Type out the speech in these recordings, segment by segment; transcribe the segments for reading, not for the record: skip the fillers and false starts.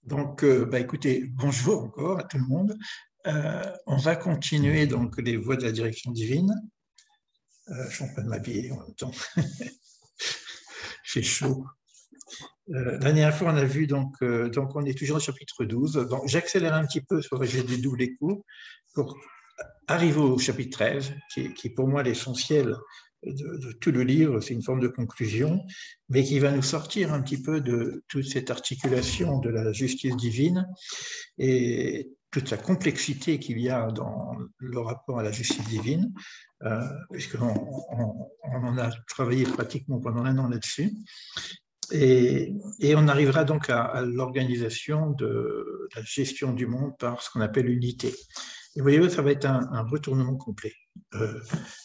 Donc, écoutez, bonjour encore à tout le monde. On va continuer donc les voies de la direction divine. Je suis en train de m'habiller en même temps. Il fait chaud. La dernière fois, on a vu donc on est toujours au chapitre 12. Donc, j'accélère un petit peu sur j'ai des doubles coups pour arriver au chapitre 13, qui est pour moi l'essentiel de tout le livre. C'est une forme de conclusion, mais qui va nous sortir un petit peu de toute cette articulation de la justice divine et toute la complexité qu'il y a dans le rapport à la justice divine, puisqu'on en a travaillé pratiquement pendant un an là-dessus. Et on arrivera donc à l'organisation de la gestion du monde par ce qu'on appelle l'unité. Et vous voyez, ça va être un retournement complet.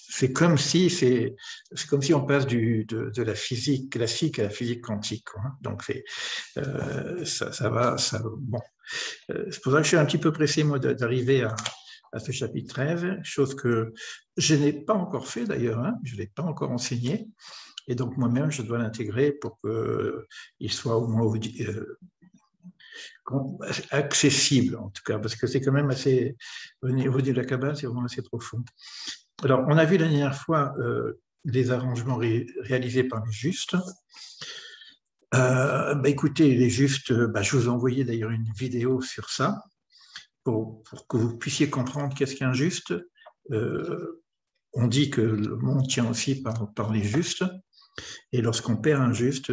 C'est comme si on passe de la physique classique à la physique quantique, quoi. Donc ça va, bon. C'est pour ça que je suis un petit peu pressé, moi, d'arriver à ce chapitre 13, chose que je n'ai pas encore fait d'ailleurs, hein, je ne l'ai pas encore enseigné, et donc moi-même, je dois l'intégrer pour qu'il soit au moins accessible, en tout cas, parce que c'est quand même assez, au niveau de la Kabbale, c'est vraiment assez profond. Alors, on a vu la dernière fois les arrangements réalisés par les justes. Écoutez, les justes, je vous ai envoyé d'ailleurs une vidéo sur ça, pour que vous puissiez comprendre qu'est-ce qu'un juste. On dit que le monde tient aussi par les justes. Et lorsqu'on perd un juste,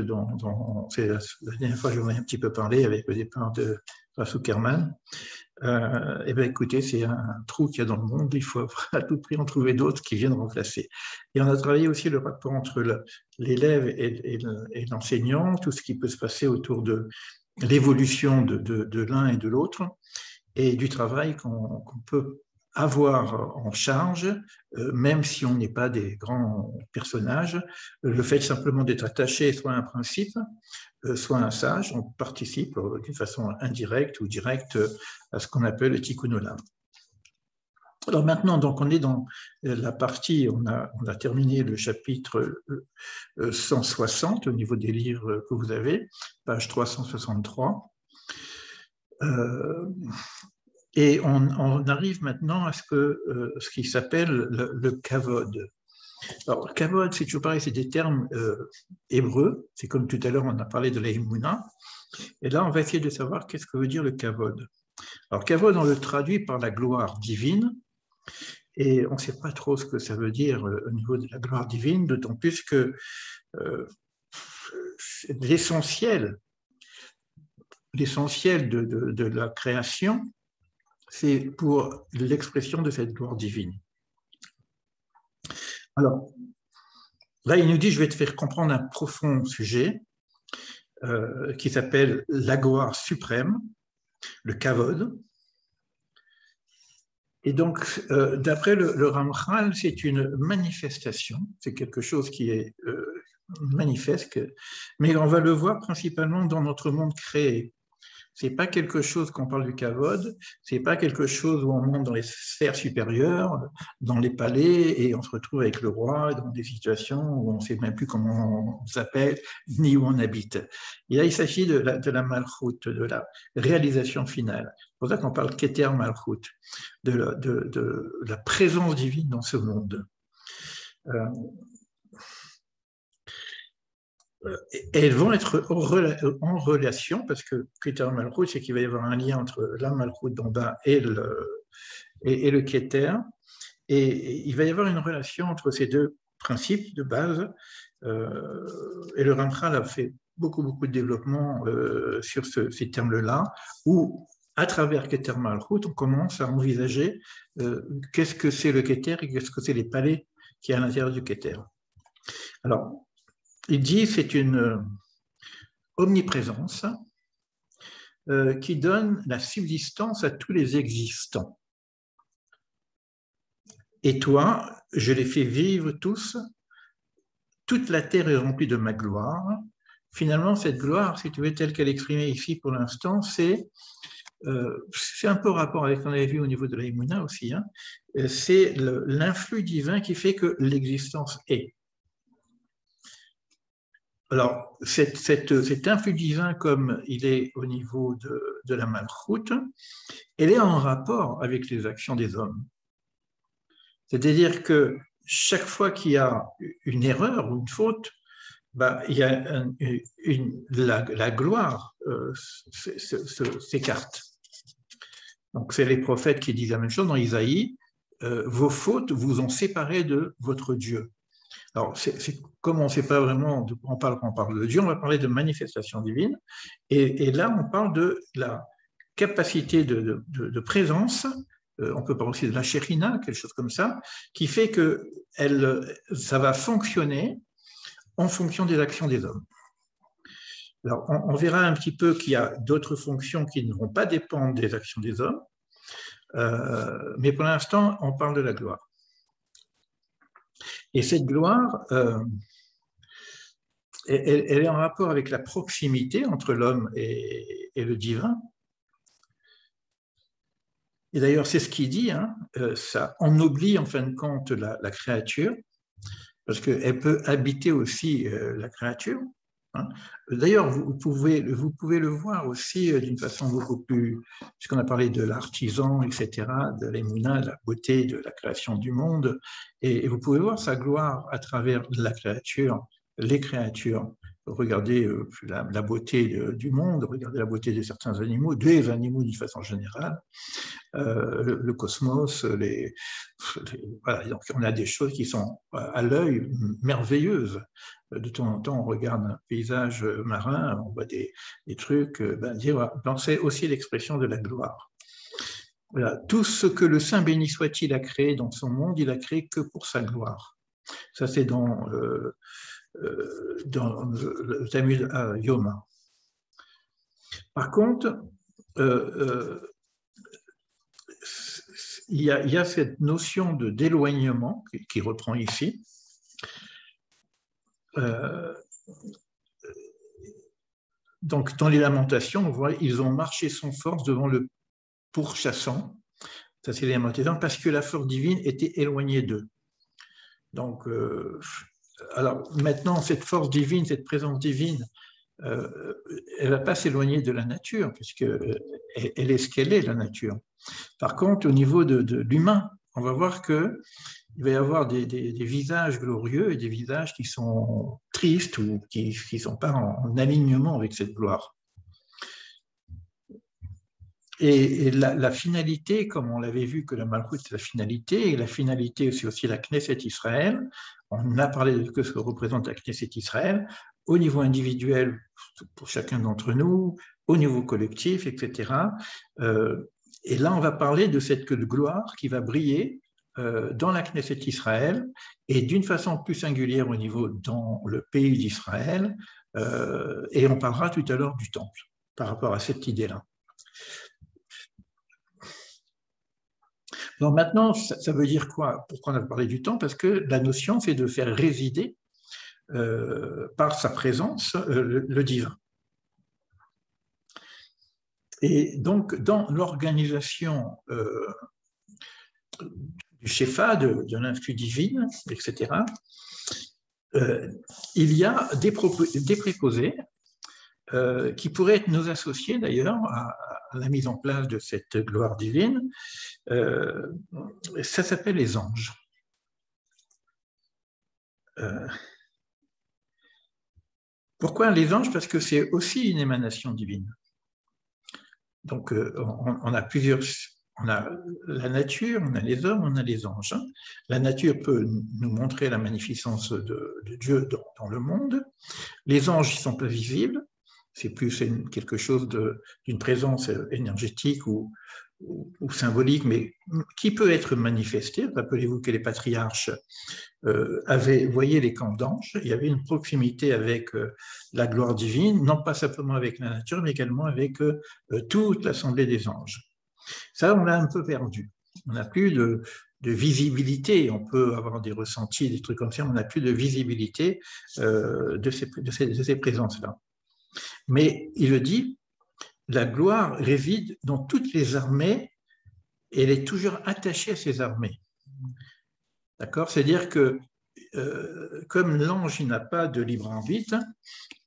c'est la dernière fois que j'en ai un petit peu parlé avec le départ de Raf Kerman, écoutez, c'est un trou qu'il y a dans le monde, il faut à tout prix en trouver d'autres qui viennent remplacer. Et on a travaillé aussi le rapport entre l'élève et l'enseignant, tout ce qui peut se passer autour de l'évolution de l'un et de l'autre, et du travail qu'on peut avoir en charge, même si on n'est pas des grands personnages. Le fait simplement d'être attaché soit à un principe, soit à un sage, on participe d'une façon indirecte ou directe à ce qu'on appelle le tikkun olam. Alors maintenant, donc on est dans la partie, on a terminé le chapitre 160 au niveau des livres que vous avez, page 363. Et on arrive maintenant à ce qui s'appelle le kavod. Alors, le kavod, c'est toujours pareil, c'est des termes hébreux. C'est comme tout à l'heure, on a parlé de la Emouna. Et là, on va essayer de savoir qu'est-ce que veut dire le kavod. Alors, kavod, on le traduit par la gloire divine. Et on ne sait pas trop ce que ça veut dire au niveau de la gloire divine, d'autant plus que l'essentiel de la création, c'est pour l'expression de cette gloire divine. Alors, là, il nous dit, je vais te faire comprendre un profond sujet qui s'appelle la gloire suprême, le kavod. Et donc, d'après le Ramchal, c'est une manifestation, c'est quelque chose qui est manifeste, mais on va le voir principalement dans notre monde créé. C'est pas quelque chose, quand on parle du kavod, c'est pas quelque chose où on monte dans les sphères supérieures, dans les palais, et on se retrouve avec le roi dans des situations où on ne sait même plus comment on s'appelle, ni où on habite. Et là, il s'agit de la malchut, de la réalisation finale. C'est pour ça qu'on parle keter malchut, de la présence divine dans ce monde. Elles vont être en relation, parce que Keter Malchut, c'est qu'il va y avoir un lien entre la Malchut d'en bas et le Keter, et il va y avoir une relation entre ces deux principes de base, et le Ramchal a fait beaucoup de développement sur ces termes-là, où à travers Keter Malchut, on commence à envisager qu'est-ce que c'est le Keter et qu'est-ce que c'est les palais qui est à l'intérieur du Keter. Alors, il dit c'est une omniprésence qui donne la subsistance à tous les existants. Et toi, je les fais vivre tous, toute la terre est remplie de ma gloire. Finalement, cette gloire, si tu veux, telle qu'elle est exprimée ici pour l'instant, c'est un peu rapport avec ce qu'on avait vu au niveau de la Emouna aussi, hein, c'est l'influx divin qui fait que l'existence est. Alors, cet influx divin, comme il est au niveau de la Malchoute, elle est en rapport avec les actions des hommes. C'est-à-dire que chaque fois qu'il y a une erreur ou une faute, bah, il y a la gloire s'écarte. Donc, c'est les prophètes qui disent la même chose dans Isaïe, vos fautes vous ont séparé de votre Dieu. Alors, comme on ne sait pas vraiment de quoi on parle de Dieu, on va parler de manifestation divine. Et là, on parle de la capacité de présence, on peut parler aussi de la shérina, quelque chose comme ça, qui fait que ça va fonctionner en fonction des actions des hommes. Alors, on verra un petit peu qu'il y a d'autres fonctions qui ne vont pas dépendre des actions des hommes, mais pour l'instant, on parle de la gloire. Et cette gloire, elle est en rapport avec la proximité entre l'homme et le divin. Et d'ailleurs, c'est ce qu'il dit, hein, ça ennoblit en fin de compte la créature, parce qu'elle peut habiter aussi la créature. Hein. D'ailleurs, vous pouvez le voir aussi d'une façon beaucoup plus, puisqu'on a parlé de l'artisan, etc., de l'émouna, de la beauté de la création du monde, et vous pouvez voir sa gloire à travers la créature, les créatures. Regardez la beauté du monde, regardez la beauté de certains animaux, des animaux d'une façon générale, le cosmos, voilà, donc on a des choses qui sont à l'œil merveilleuses. De temps en temps, on regarde un paysage marin, on voit des trucs, c'est aussi l'expression de la gloire. Voilà. Tout ce que le Saint béni soit-il a créé dans son monde, il a créé que pour sa gloire. Ça, c'est dans le Talmud Yoma. Par contre, il y a cette notion d'éloignement qui reprend ici. Donc, dans les Lamentations, on voit ils ont marché sans force devant le pourchassant. Ça, c'est les Lamentations, parce que la force divine était éloignée d'eux. Donc, alors maintenant, cette force divine, cette présence divine, elle ne va pas s'éloigner de la nature, puisqu'elle est ce qu'elle est, la nature. Par contre, au niveau de l'humain, on va voir qu'il va y avoir des visages glorieux et des visages qui sont tristes ou qui ne sont pas en alignement avec cette gloire. Et la finalité, comme on l'avait vu que la Malchoute c'est la finalité, et la finalité c'est aussi la Knesset Israël, on a parlé de ce que représente la Knesset Israël, au niveau individuel pour chacun d'entre nous, au niveau collectif, etc. Et là, on va parler de cette gloire qui va briller dans la Knesset Israël et d'une façon plus singulière au niveau dans le pays d'Israël. Et on parlera tout à l'heure du temple par rapport à cette idée-là. Donc maintenant, ça veut dire quoi? Pourquoi on a parlé du temple? Parce que la notion, c'est de faire résider par sa présence le divin. Et donc, dans l'organisation du Shefa, de l'influx divine, etc., il y a des préposés qui pourraient être nos associés d'ailleurs à la mise en place de cette gloire divine. Ça s'appelle les anges. Pourquoi les anges? Parce que c'est aussi une émanation divine. Donc, on a plusieurs... On a la nature, on a les hommes, on a les anges. La nature peut nous montrer la magnificence de Dieu dans le monde. Les anges ne sont pas visibles. C'est plus quelque chose d'une présence énergétique ou symbolique, mais qui peut être manifestée. Rappelez-vous que les patriarches voyaient les camps d'anges. Il y avait une proximité avec la gloire divine, non pas simplement avec la nature, mais également avec toute l'assemblée des anges. Ça, on l'a un peu perdu. On n'a plus de visibilité. On peut avoir des ressentis, des trucs comme ça, mais on n'a plus de visibilité de ces présences-là. Mais il le dit, la gloire réside dans toutes les armées et elle est toujours attachée à ces armées. D'accord? C'est-à-dire que comme l'ange n'a pas de libre arbitre,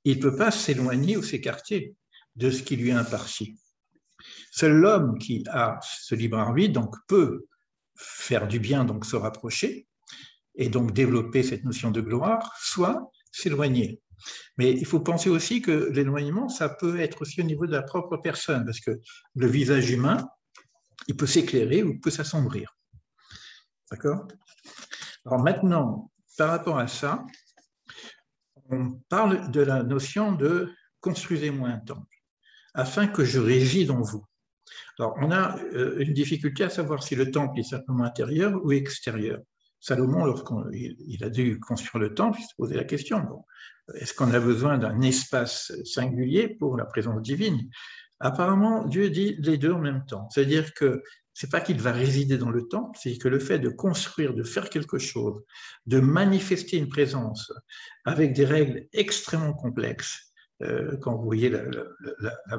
il ne peut pas s'éloigner ou s'écarter de ce qui lui est imparti. Seul l'homme qui a ce libre arbitre donc, peut faire du bien, donc se rapprocher, et donc développer cette notion de gloire, soit s'éloigner. Mais il faut penser aussi que l'éloignement, ça peut être aussi au niveau de la propre personne, parce que le visage humain, il peut s'éclairer ou peut s'assombrir. D'accord? Alors maintenant, par rapport à ça, on parle de la notion de « construisez-moi un temple, afin que je réside en vous ». Alors, on a une difficulté à savoir si le temple est simplement intérieur ou extérieur. Salomon, lorsqu'il a dû construire le temple, il se posait la question, bon, est-ce qu'on a besoin d'un espace singulier pour la présence divine? Apparemment, Dieu dit les deux en même temps. C'est-à-dire que ce n'est pas qu'il va résider dans le temple, c'est que le fait de construire, de faire quelque chose, de manifester une présence avec des règles extrêmement complexes, quand vous voyez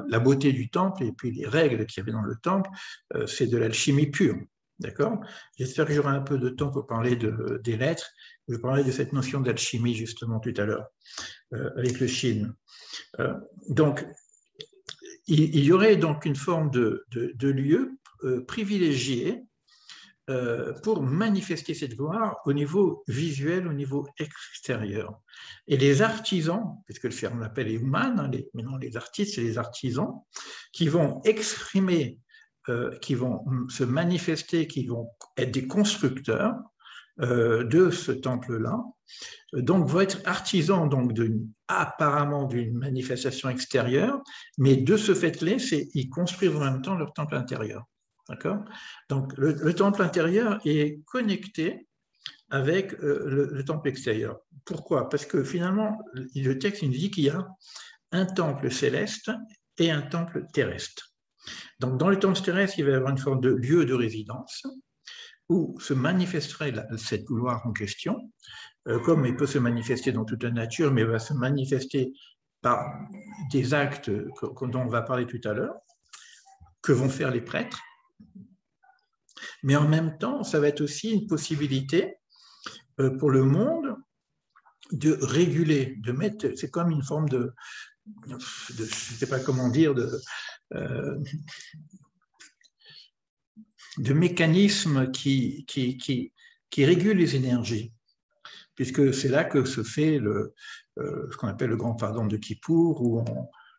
la beauté du temple et puis les règles qu'il y avait dans le temple, c'est de l'alchimie pure. D'accord? J'espère que j'aurai un peu de temps pour parler des lettres. Je parlerai de cette notion d'alchimie justement tout à l'heure avec le Chine. Donc, il y aurait donc une forme de lieu privilégié pour manifester cette gloire au niveau visuel, au niveau extérieur. Et les artisans, puisque le terme l'appel est humain, hein, maintenant les artistes, c'est les artisans, qui vont exprimer, qui vont se manifester, qui vont être des constructeurs de ce temple-là, donc vont être artisans donc apparemment d'une manifestation extérieure, mais de ce fait-là, ils construisent en même temps leur temple intérieur. D'accord? Donc le temple intérieur est connecté avec le temple extérieur. Pourquoi? Parce que finalement, le texte nous dit qu'il y a un temple céleste et un temple terrestre. Donc dans le temple terrestre, il va y avoir une forme de lieu de résidence où se manifesterait cette gloire en question, comme il peut se manifester dans toute la nature, mais il va se manifester par des actes dont on va parler tout à l'heure, que vont faire les prêtres. Mais en même temps, ça va être aussi une possibilité pour le monde de réguler, de mettre, c'est comme une forme de je ne sais pas comment dire, de mécanisme qui régule les énergies, puisque c'est là que se fait ce qu'on appelle le grand pardon de Kippour, où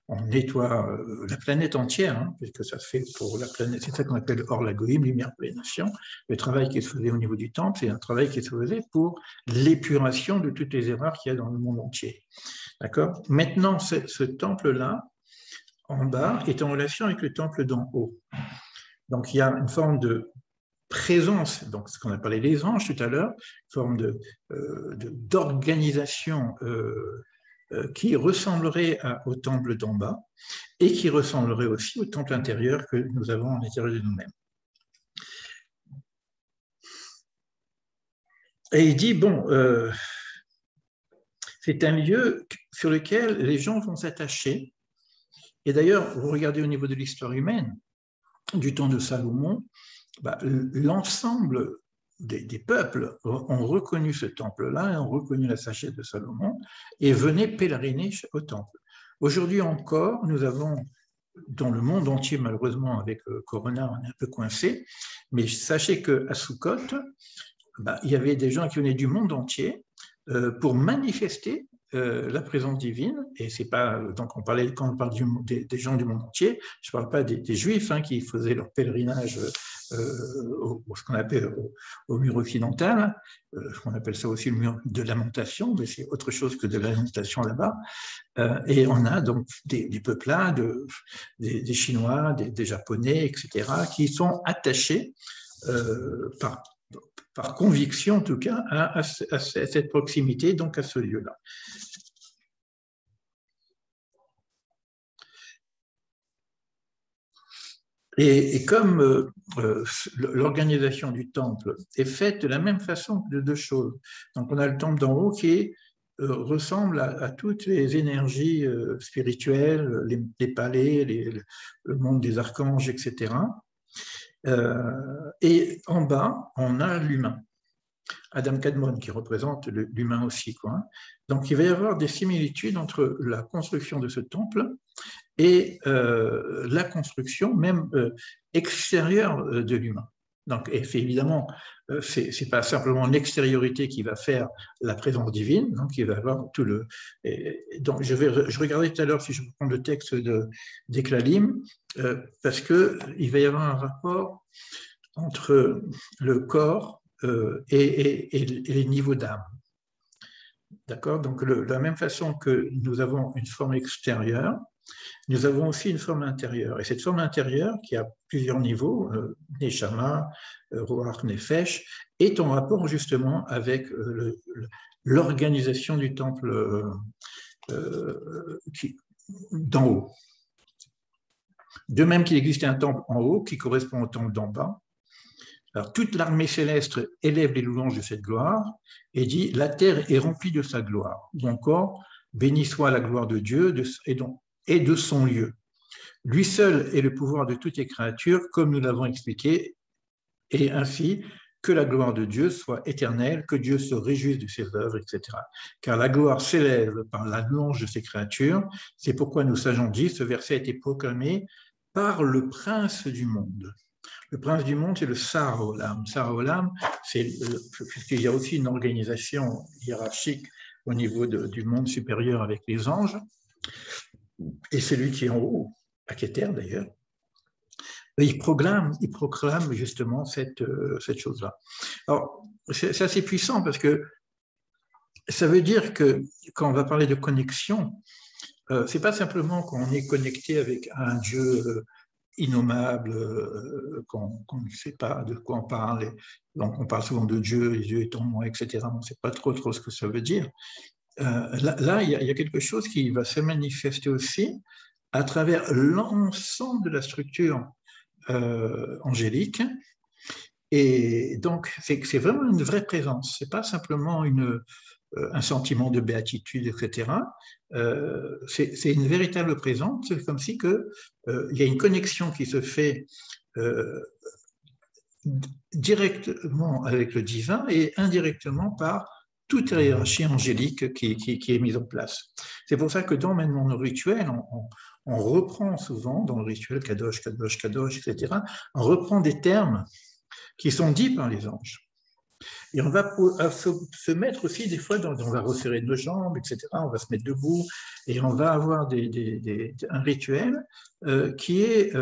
on nettoie la planète entière, hein, puisque ça se fait pour la planète, c'est ça qu'on appelle Or Lagoïm, lumière pour les nations. Le travail qui se faisait au niveau du temple, c'est un travail qui se faisait pour l'épuration de toutes les erreurs qu'il y a dans le monde entier. D'accord? Maintenant, ce temple-là, en bas, est en relation avec le temple d'en haut. Donc, il y a une forme de présence, donc ce qu'on a parlé des anges tout à l'heure, une forme d'organisation qui ressemblerait au temple d'en bas et qui ressemblerait aussi au temple intérieur que nous avons à l'intérieur de nous-mêmes. Et il dit, bon, c'est un lieu sur lequel les gens vont s'attacher. Et d'ailleurs, vous regardez au niveau de l'histoire humaine, du temps de Salomon, l'ensemble des peuples ont reconnu ce temple-là, ont reconnu la sagesse de Salomon et venaient pèleriner au temple. Aujourd'hui encore, nous avons dans le monde entier, malheureusement avec Corona, on est un peu coincé, mais sachez qu'à Sukkot, il y avait des gens qui venaient du monde entier pour manifester la présence divine, et c'est pas, donc quand on parle des gens du monde entier, je ne parle pas des juifs hein, qui faisaient leur pèlerinage ce qu'on appelle au mur occidental, on appelle ça aussi le mur de lamentation, mais c'est autre chose que de la lamentation là-bas, et on a donc des peuplades, des Chinois, des Japonais, etc., qui sont attachés par conviction en tout cas à cette proximité, donc à ce lieu-là. Et comme l'organisation du temple est faite de la même façon que de deux choses, donc on a le temple d'en haut qui ressemble à toutes les énergies spirituelles, les palais, le monde des archanges, etc. Et en bas, on a l'humain. Adam Kadmon, qui représente l'humain aussi, quoi, hein. Donc, il va y avoir des similitudes entre la construction de ce temple et la construction même extérieure de l'humain. Donc, évidemment, c'est pas simplement l'extériorité qui va faire la présence divine, donc il va avoir tout le. Donc, je regardais tout à l'heure si je prends le texte d'Eklalim, parce que il va y avoir un rapport entre le corps et les niveaux d'âme. D'accord? Donc, de la même façon que nous avons une forme extérieure, nous avons aussi une forme intérieure. Et cette forme intérieure, qui a plusieurs niveaux, Neshama, Ruach, Nefesh, est en rapport justement avec l'organisation du temple d'en haut. De même qu'il existe un temple en haut qui correspond au temple d'en bas. Alors, toute l'armée céleste élève les louanges de cette gloire et dit « La terre est remplie de sa gloire ». Ou encore « Béni soit la gloire de Dieu et de son lieu. Lui seul est le pouvoir de toutes les créatures, comme nous l'avons expliqué, et ainsi que la gloire de Dieu soit éternelle, que Dieu se réjouisse de ses œuvres, etc. Car la gloire s'élève par la louange de ses créatures. C'est pourquoi nous sages ont dit, ce verset a été proclamé par le prince du monde. Le prince du monde, c'est le Sar Olam. Sar Olam, puisqu'il y a aussi une organisation hiérarchique au niveau du monde supérieur avec les anges, et celui qui est en haut, Aketer d'ailleurs, il proclame justement cette chose-là. Alors, c'est assez puissant parce que ça veut dire que quand on va parler de connexion, c'est pas simplement qu'on est connecté avec un Dieu innommable, qu'on ne sait pas de quoi on parle. Donc, on parle souvent de Dieu, Dieu est en moi, etc. On ne sait pas trop ce que ça veut dire. Là, il y a quelque chose qui va se manifester aussi à travers l'ensemble de la structure angélique. Et donc, c'est vraiment une vraie présence. Ce n'est pas simplement un sentiment de béatitude, etc. C'est une véritable présence. C'est comme si il y a une connexion qui se fait directement avec le divin et indirectement par toute la hiérarchie angélique qui est mise en place. C'est pour ça que dans maintenant nos rituels, on reprend souvent dans le rituel Kadosh, Kadosh, Kadosh, etc., on reprend des termes qui sont dits par les anges. Et on va se mettre aussi des fois, on va resserrer nos jambes, etc., on va se mettre debout, et on va avoir un rituel qui est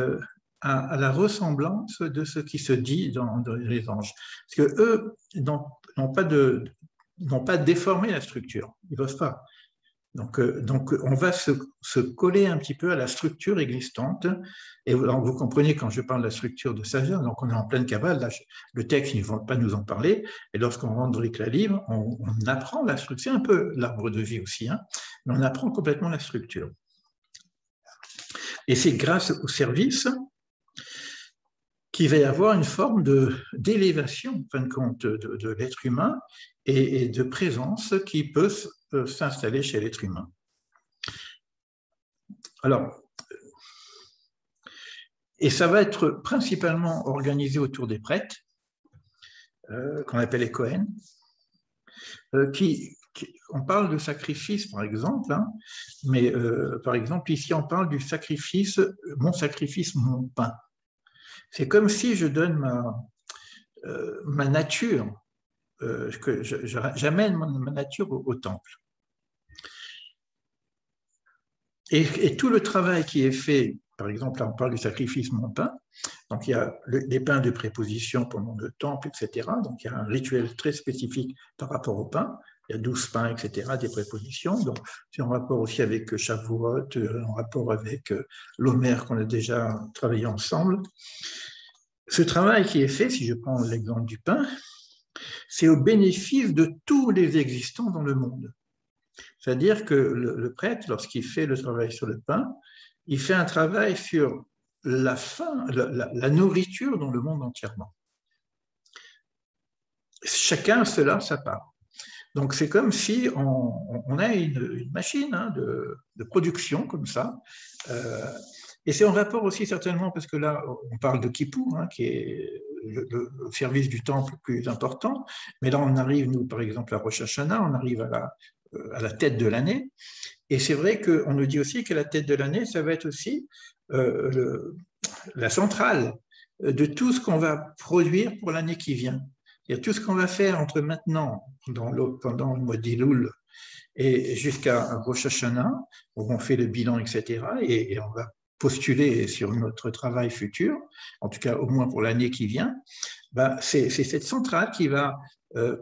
à la ressemblance de ce qui se dit dans les anges. Parce qu'eux n'ont pas déformé la structure, ils ne peuvent pas. Donc, on va se coller un petit peu à la structure existante. Et alors, vous comprenez, quand je parle de la structure de Savia, donc on est en pleine Kabbale, là, le texte ne va pas nous en parler. Et lorsqu'on rentre dans l'Eklalim, on apprend la structure, c'est un peu l'arbre de vie aussi, hein, mais on apprend complètement la structure. Et c'est grâce au service qu'il va y avoir une forme d'élévation, en fin de compte, de l'être humain et de présence qui peut s'installer chez l'être humain. Alors, et ça va être principalement organisé autour des prêtres, qu'on appelle les Kohen, on parle de sacrifice, par exemple, hein, mais par exemple, ici, on parle du sacrifice, mon pain. C'est comme si je donne ma nature, que j'amène ma nature au temple. Et tout le travail qui est fait, par exemple, là on parle du sacrifice mon pain, donc il y a les pains de préposition pendant le temple, etc. Donc il y a un rituel très spécifique par rapport au pain. Il y a 12 pains, etc., des prépositions. Donc c'est en rapport aussi avec Shavuot, en rapport avec l'Homer qu'on a déjà travaillé ensemble. Ce travail qui est fait, si je prends l'exemple du pain, c'est au bénéfice de tous les existants dans le monde. C'est-à-dire que le prêtre, lorsqu'il fait le travail sur le pain, il fait un travail sur la nourriture dans le monde entièrement. Chacun cela sa part. Donc c'est comme si on a une machine, hein, de production comme ça, Et c'est en rapport aussi certainement, parce que là, on parle de Kippour, hein, qui est le service du temple le plus important, mais là, on arrive, nous, par exemple, à Rosh Hashanah, on arrive à la tête de l'année, et c'est vrai qu'on nous dit aussi que la tête de l'année, ça va être aussi la centrale de tout ce qu'on va produire pour l'année qui vient. C'est-à-dire tout ce qu'on va faire entre maintenant, pendant le mois d'Iloul, et jusqu'à Rosh Hashanah, où on fait le bilan, etc., et on va postuler sur notre travail futur, en tout cas au moins pour l'année qui vient, ben, c'est cette centrale qui va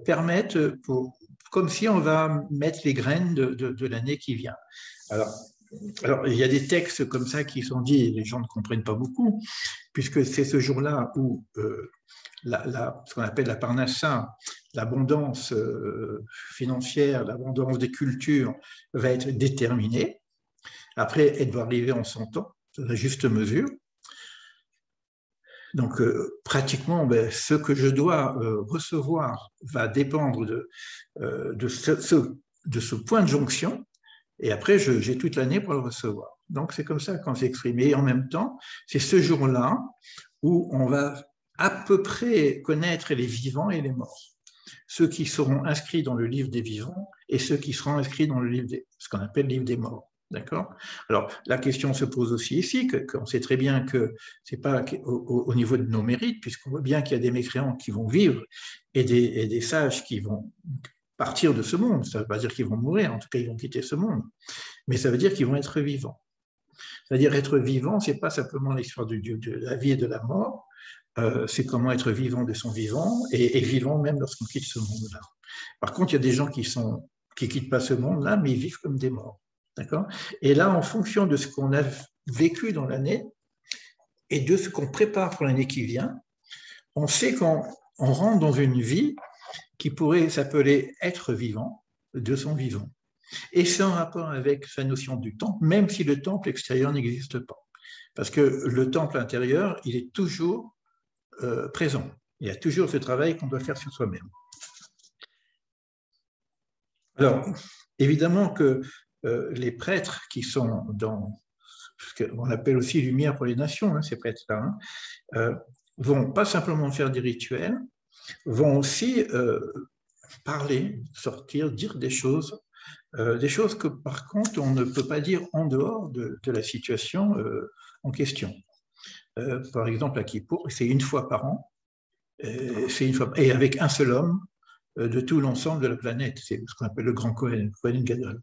permettre, comme si on va mettre les graines de l'année qui vient. Alors, il y a des textes comme ça qui sont dits et les gens ne comprennent pas beaucoup, puisque c'est ce jour-là où ce qu'on appelle la parnassa, l'abondance financière, l'abondance des cultures va être déterminée. Après, elle doit arriver en son temps, à la juste mesure. Donc, pratiquement, ben, ce que je dois recevoir va dépendre de ce point de jonction. Et après, j'ai toute l'année pour le recevoir. Donc, c'est comme ça qu'on s'exprime. Et en même temps, c'est ce jour-là où on va à peu près connaître les vivants et les morts. Ceux qui seront inscrits dans le livre des vivants et ceux qui seront inscrits dans le livre ce qu'on appelle le livre des morts. D'accord? Alors, la question se pose aussi ici, qu'on sait très bien que ce n'est pas au niveau de nos mérites, puisqu'on voit bien qu'il y a des mécréants qui vont vivre et des sages qui vont partir de ce monde. Ça ne veut pas dire qu'ils vont mourir, en tout cas, ils vont quitter ce monde. Mais ça veut dire qu'ils vont être vivants. C'est-à-dire être vivant, ce n'est pas simplement l'histoire de la vie et de la mort, c'est comment être vivant de son vivant et vivant même lorsqu'on quitte ce monde-là. Par contre, il y a des gens qui ne quittent pas ce monde-là, mais ils vivent comme des morts. D'accord ? Et là, en fonction de ce qu'on a vécu dans l'année et de ce qu'on prépare pour l'année qui vient, on sait qu'on rentre dans une vie qui pourrait s'appeler être vivant de son vivant. Et c'est en rapport avec sa notion du temple, même si le temple extérieur n'existe pas. Parce que le temple intérieur, il est toujours présent. Il y a toujours ce travail qu'on doit faire sur soi-même. Alors, évidemment que les prêtres qui sont dans ce qu'on appelle aussi lumière pour les nations, hein, ces prêtres-là, vont pas simplement faire des rituels, vont aussi parler, sortir, dire des choses que par contre on ne peut pas dire en dehors de la situation en question. Par exemple, à Kippour, c'est une fois par an, et avec un seul homme de tout l'ensemble de la planète. C'est ce qu'on appelle le grand Kohen, Kohen Gadol.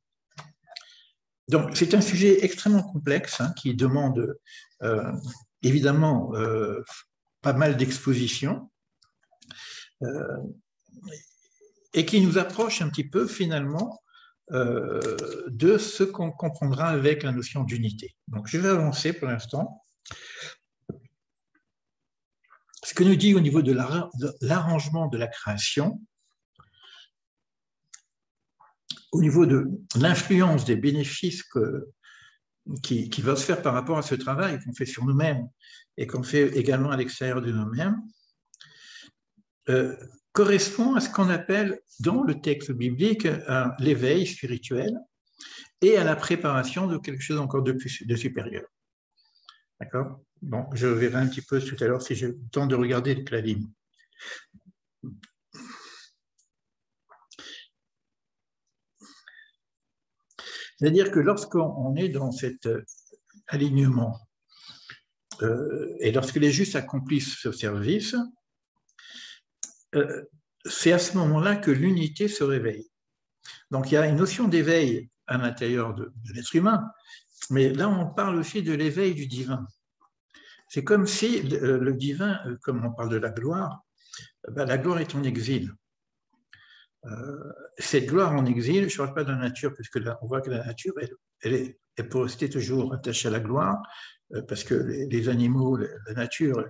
Donc, c'est un sujet extrêmement complexe hein, qui demande évidemment pas mal d'expositions et qui nous approche un petit peu finalement de ce qu'on comprendra avec la notion d'unité. Donc, je vais avancer pour l'instant. Ce que nous dit au niveau de l'arrangement de la création, au niveau de l'influence des bénéfices qui va se faire par rapport à ce travail qu'on fait sur nous-mêmes et qu'on fait également à l'extérieur de nous-mêmes, correspond à ce qu'on appelle dans le texte biblique l'éveil spirituel et à la préparation de quelque chose encore de supérieur. D'accord ? Bon, je verrai un petit peu tout à l'heure si j'ai le temps de regarder le clalim. C'est-à-dire que lorsqu'on est dans cet alignement et lorsque les justes accomplissent ce service, c'est à ce moment-là que l'unité se réveille. Donc il y a une notion d'éveil à l'intérieur de l'être humain, mais là on parle aussi de l'éveil du divin. C'est comme si le divin, comme on parle de la gloire est en exil. Cette gloire en exil, je ne parle pas de la nature, puisque là, on voit que la nature, elle peut rester toujours attachée à la gloire, parce que les animaux, la nature,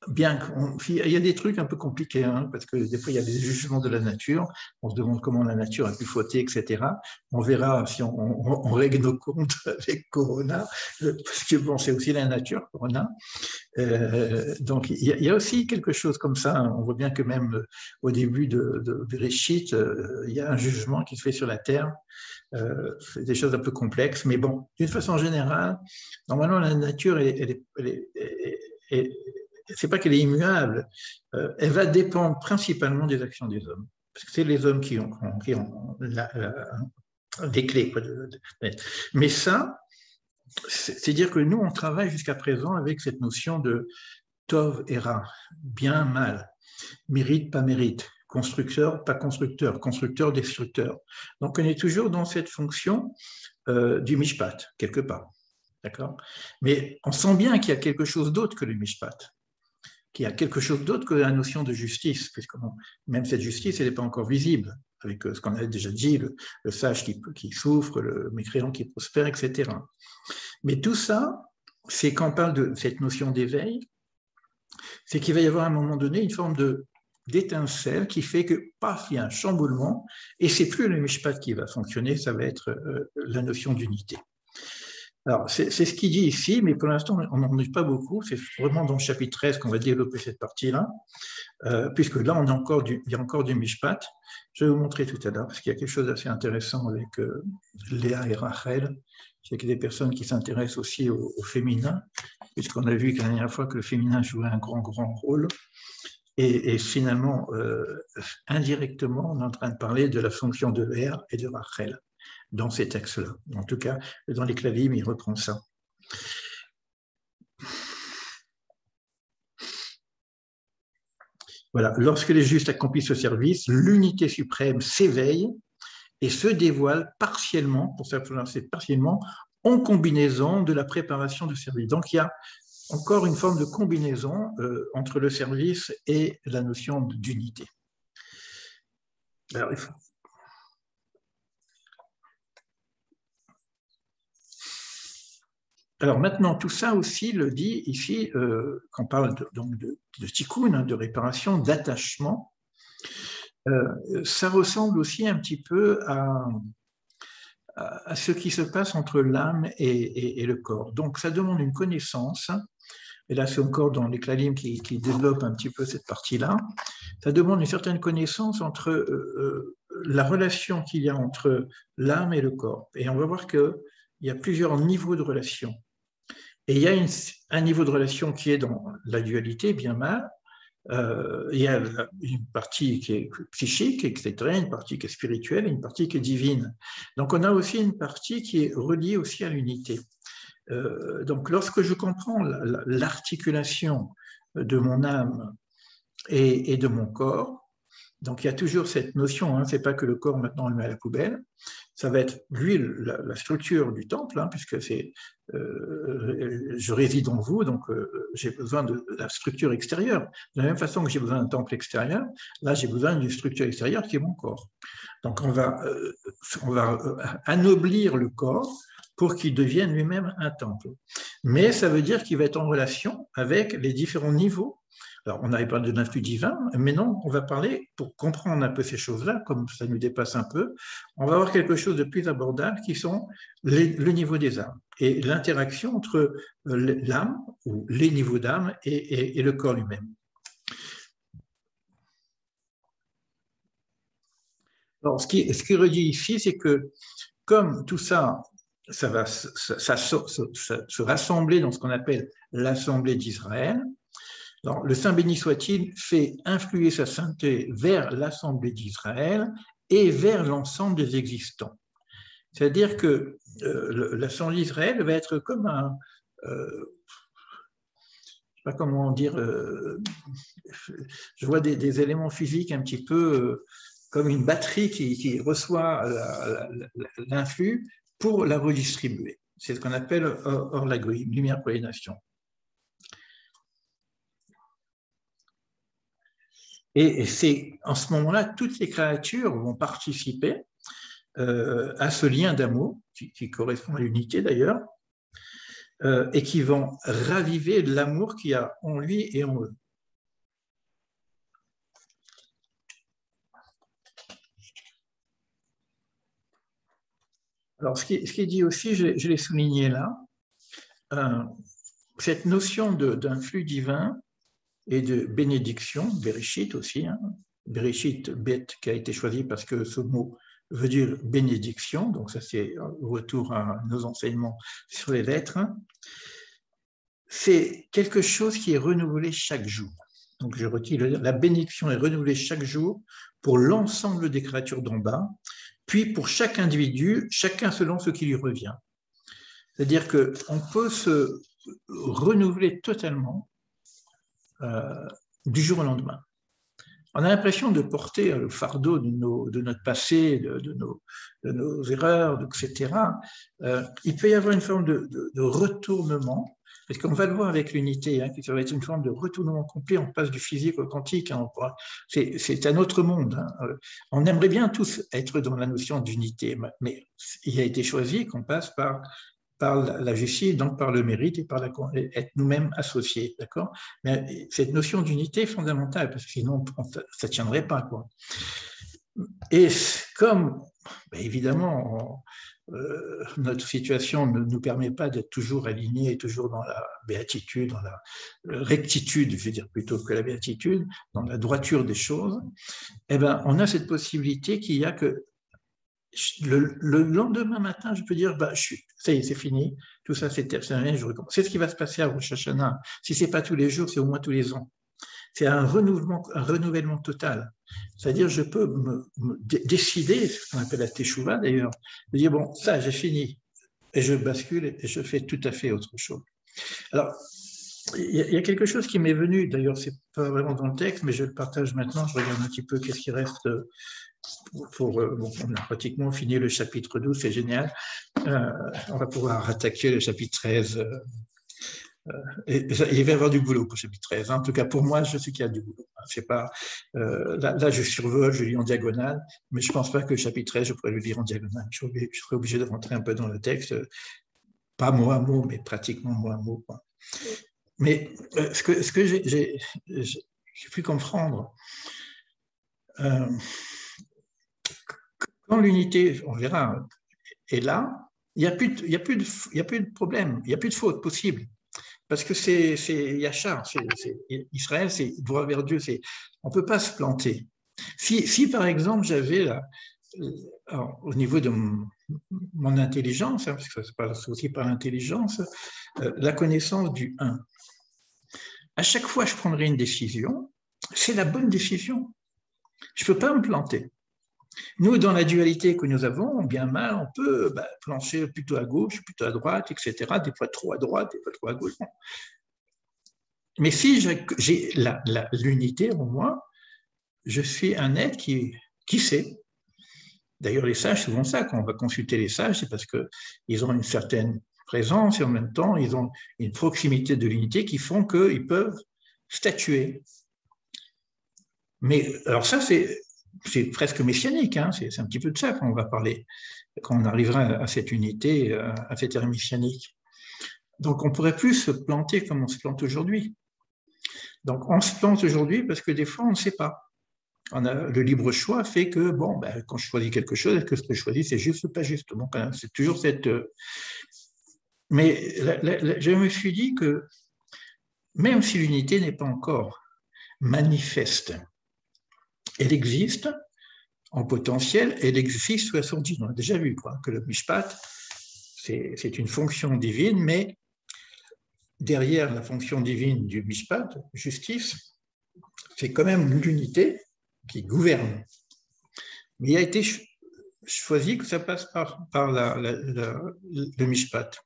bien qu'il y a des trucs un peu compliqués, hein, parce que des fois, il y a des jugements de la nature, on se demande comment la nature a pu fauter, etc. On verra si on règle nos comptes avec Corona, parce que bon, c'est aussi la nature, Corona. Donc, il y a aussi quelque chose comme ça. On voit bien que même au début de Bereshit, il y a un jugement qui se fait sur la terre C'est des choses un peu complexes, mais bon, d'une façon générale, normalement, la nature, c'est pas qu'elle est immuable, elle va dépendre principalement des actions des hommes. Parce que c'est les hommes qui ont des clés. Quoi, mais ça, c'est dire que nous, on travaille jusqu'à présent avec cette notion de tov et ra, bien, mal, mérite, pas mérite, constructeur, pas constructeur, constructeur, destructeur. Donc, on est toujours dans cette fonction du mishpat, quelque part. D'accord ? Mais on sent bien qu'il y a quelque chose d'autre que le mishpat, qu'il y a quelque chose d'autre que la notion de justice, puisque même cette justice, elle n'est pas encore visible, avec ce qu'on a déjà dit, le sage qui souffre, le mécréant qui prospère, etc. Mais tout ça, c'est quand on parle de cette notion d'éveil, c'est qu'il va y avoir à un moment donné une forme d'étincelle qui fait que, paf, il y a un chamboulement, et c'est plus le mishpat qui va fonctionner, ça va être la notion d'unité. Alors, c'est ce qu'il dit ici, mais pour l'instant, on n'en est pas beaucoup. C'est vraiment dans le chapitre 13 qu'on va développer cette partie-là, puisque là, il y a encore du mishpat. Je vais vous montrer tout à l'heure, parce qu'il y a quelque chose d'assez intéressant avec Léa et Rachel. C'est qu'il y a des personnes qui s'intéressent aussi au féminin, puisqu'on a vu la dernière fois que le féminin jouait un grand rôle. Et finalement, indirectement, on est en train de parler de la fonction de Léa et de Rachel dans ces textes-là. En tout cas, dans les Klavim, il reprend ça. Voilà. Lorsque les justes accomplissent ce service, l'unité suprême s'éveille et se dévoile partiellement, pour ça, c'est partiellement, en combinaison de la préparation du service. Donc, il y a encore une forme de combinaison entre le service et la notion d'unité. Alors, il faut... Alors maintenant, tout ça aussi le dit ici, quand on parle de tikkun, de réparation, d'attachement, ça ressemble aussi un petit peu à ce qui se passe entre l'âme et le corps. Donc ça demande une connaissance, et là c'est encore dans les Klalim qui développent un petit peu cette partie-là, ça demande une certaine connaissance entre la relation qu'il y a entre l'âme et le corps. Et on va voir qu'il y a plusieurs niveaux de relation. Et il y a un niveau de relation qui est dans la dualité, bien mal. Il y a une partie qui est psychique, etc., une partie qui est spirituelle et une partie qui est divine. Donc on a aussi une partie qui est reliée aussi à l'unité. Donc lorsque je comprends l'articulation de mon âme et de mon corps, donc il y a toujours cette notion, hein, c'est pas que le corps maintenant on le met à la poubelle, ça va être lui la structure du temple, hein, puisque c'est je réside en vous, donc j'ai besoin de la structure extérieure. De la même façon que j'ai besoin d'un temple extérieur, là j'ai besoin d'une structure extérieure qui est mon corps. Donc on va anoblir le corps pour qu'il devienne lui-même un temple. Mais ça veut dire qu'il va être en relation avec les différents niveaux. Alors, on avait parlé de l'influx divin, mais non, on va parler, pour comprendre un peu ces choses-là, comme ça nous dépasse un peu, on va avoir quelque chose de plus abordable qui sont le niveau des âmes et l'interaction entre l'âme, ou les niveaux d'âme, et le corps lui-même. Alors, ce qui est redit ici, c'est que comme tout ça, ça va se rassembler dans ce qu'on appelle l'Assemblée d'Israël, alors, le Saint béni soit-il fait influer sa sainteté vers l'Assemblée d'Israël et vers l'ensemble des existants. C'est-à-dire que l'Assemblée d'Israël va être comme un... je ne sais pas comment dire... je vois des éléments physiques un petit peu comme une batterie qui reçoit l'influx pour la redistribuer. C'est ce qu'on appelle Or Lagoïm, lumière pour les nations. Et c'est en ce moment-là, toutes les créatures vont participer à ce lien d'amour, qui correspond à l'unité d'ailleurs, et qui vont raviver l'amour qu'il y a en lui et en eux. Alors, ce qui est dit aussi, je l'ai souligné là, cette notion d'un flux divin et de bénédiction, Bereshit aussi, hein, Bereshit, Bet, qui a été choisi parce que ce mot veut dire bénédiction, donc ça c'est retour à nos enseignements sur les lettres. C'est quelque chose qui est renouvelé chaque jour. Donc je retire, la bénédiction est renouvelée chaque jour pour l'ensemble des créatures d'en bas, puis pour chaque individu, chacun selon ce qui lui revient. C'est-à-dire qu'on peut se renouveler totalement du jour au lendemain. On a l'impression de porter le fardeau de notre passé, de nos erreurs, etc. Il peut y avoir une forme de retournement, parce qu'on va le voir avec l'unité, hein, ça va être une forme de retournement complet, on passe du physique au quantique, hein, c'est un autre monde. Hein. On aimerait bien tous être dans la notion d'unité, mais il a été choisi qu'on passe par la justice, donc par le mérite et par être nous-mêmes associés, d'accord? Mais cette notion d'unité est fondamentale, parce que sinon, ça ne tiendrait pas, quoi. Et comme, évidemment, notre situation ne nous permet pas d'être toujours alignés, toujours dans la béatitude, dans la rectitude, je veux dire, plutôt que la béatitude, dans la droiture des choses, eh ben, on a cette possibilité qu'il y a que le lendemain matin, je peux dire, ça y est, c'est fini, tout ça c'est terminé, je recommence. C'est ce qui va se passer à Rosh Hashanah. Si ce n'est pas tous les jours, c'est au moins tous les ans. C'est un renouvellement total. C'est-à-dire, je peux décider, ce qu'on appelle la teshuva d'ailleurs, de dire, bon, ça, j'ai fini, et je bascule et je fais tout à fait autre chose. Alors, il y a quelque chose qui m'est venu, d'ailleurs, c'est pas vraiment dans le texte, mais je le partage maintenant, je regarde un petit peu qu'est-ce qui reste. Bon, on a pratiquement fini le chapitre 12, c'est génial. On va pouvoir attaquer le chapitre 13. Et il va y avoir du boulot pour le chapitre 13. En tout cas, pour moi, je sais qu'il y a du boulot. C'est pas, là, je survole, je lis en diagonale, mais je ne pense pas que le chapitre 13, je pourrais le lire en diagonale. Je serais obligé de rentrer un peu dans le texte, pas mot à mot, mais pratiquement mot à mot, quoi. Mais ce que j'ai pu comprendre, quand l'unité, on verra, est là, il n'y a plus de problème, il n'y a plus de faute possible. Parce que c'est Yachar, Israël, c'est droit vers Dieu, on ne peut pas se planter. Si par exemple, j'avais, au niveau de mon intelligence, hein, parce que ça passe aussi par l'intelligence, la connaissance du 1, à chaque fois que je prendrai une décision, c'est la bonne décision. Je ne peux pas me planter. Nous, dans la dualité que nous avons, bien mal, on peut plancher plutôt à gauche, plutôt à droite, etc. Des fois trop à droite, des fois trop à gauche. Mais si j'ai l'unité en moi, je suis un être qui sait. D'ailleurs, les sages, c'est souvent ça, quand on va consulter les sages, c'est parce qu'ils ont une certaine présence et en même temps, ils ont une proximité de l'unité qui font qu'ils peuvent statuer. Mais alors ça, c'est presque messianique, hein, c'est un petit peu de ça qu'on va parler, quand on arrivera à cette unité, à cette ère messianique. Donc on ne pourrait plus se planter comme on se plante aujourd'hui. Donc on se plante aujourd'hui parce que des fois on ne sait pas. Le libre choix fait que, quand je choisis quelque chose, est-ce que ce que je choisis c'est juste ou pas juste? Donc c'est toujours cette... Mais je me suis dit que même si l'unité n'est pas encore manifeste, elle existe en potentiel, elle existe sous la forme divine. On a déjà vu que le mishpat, c'est une fonction divine, mais derrière la fonction divine du mishpat, justice, c'est quand même l'unité qui gouverne. Mais il a été choisi que ça passe par le mishpat.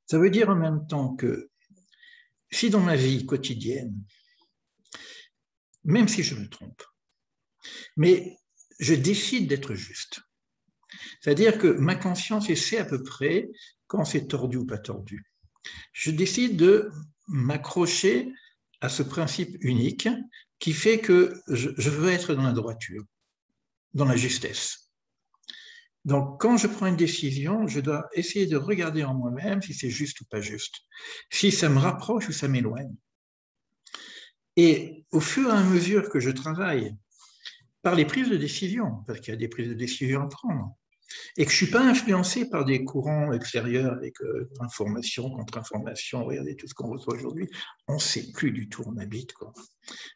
Ça veut dire en même temps que si dans ma vie quotidienne, même si je me trompe, mais je décide d'être juste, c'est-à-dire que ma conscience sait à peu près quand c'est tordu ou pas tordu. Je décide de m'accrocher à ce principe unique qui fait que je veux être dans la droiture, dans la justesse. Donc, quand je prends une décision, je dois essayer de regarder en moi-même si c'est juste ou pas juste, si ça me rapproche ou ça m'éloigne. Et au fur et à mesure que je travaille par les prises de décision, parce qu'il y a des prises de décision à prendre, et que je ne suis pas influencé par des courants extérieurs avec information, contre-information, regardez tout ce qu'on reçoit aujourd'hui, on ne sait plus du tout où on habite, quoi.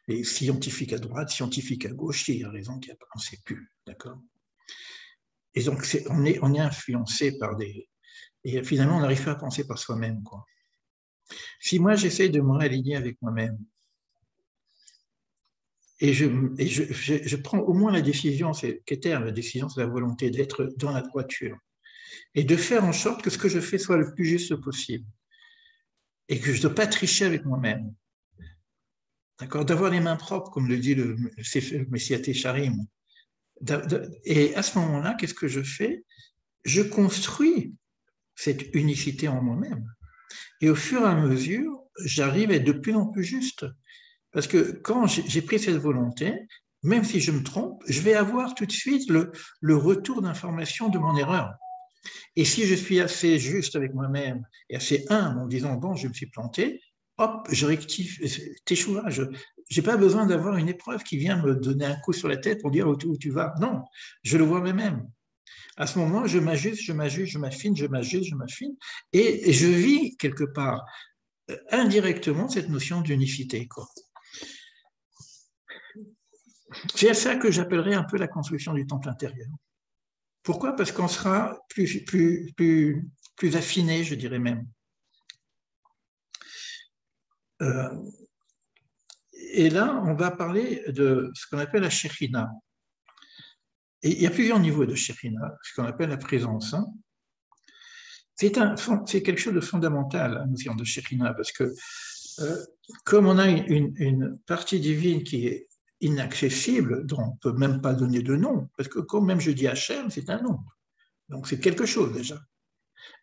Et scientifique à droite, scientifique à gauche, il y a raison, on ne sait plus, d'accord. Et donc, on est influencé par des... Et finalement, on n'arrive pas à penser par soi-même, quoi. Si moi, j'essaie de me réaligner avec moi-même, et je prends au moins la décision, c'est qu'est-elle la décision, c'est la volonté d'être dans la droiture, et de faire en sorte que ce que je fais soit le plus juste possible, et que je ne dois pas tricher avec moi-même. D'accord, d'avoir les mains propres, comme le dit le Messie Técharim. Et à ce moment-là, qu'est-ce que je fais? Je construis cette unicité en moi-même. Et au fur et à mesure, j'arrive à être de plus en plus juste. Parce que quand j'ai pris cette volonté, même si je me trompe, je vais avoir tout de suite le retour d'information de mon erreur. Et si je suis assez juste avec moi-même et assez humble en disant, bon, je me suis planté, hop, je rectifie, t'échouas. Je n'ai pas besoin d'avoir une épreuve qui vient me donner un coup sur la tête pour dire où tu vas. Non, je le vois moi-même. À ce moment, je m'ajuste, je m'ajuste, je m'affine, je m'ajuste, je m'affine, et je vis quelque part indirectement cette notion d'unicité, quoi. C'est ça que j'appellerais un peu la construction du temple intérieur. Pourquoi? Parce qu'on sera plus affiné, je dirais même. Et là, on va parler de ce qu'on appelle la Shekhinah. Et il y a plusieurs niveaux de Shekhinah, ce qu'on appelle la présence. C'est quelque chose de fondamental, la notion de Shekhinah, parce que comme on a une partie divine qui est inaccessible, dont on ne peut même pas donner de nom, parce que quand même je dis Hachem, c'est un nom. Donc c'est quelque chose déjà.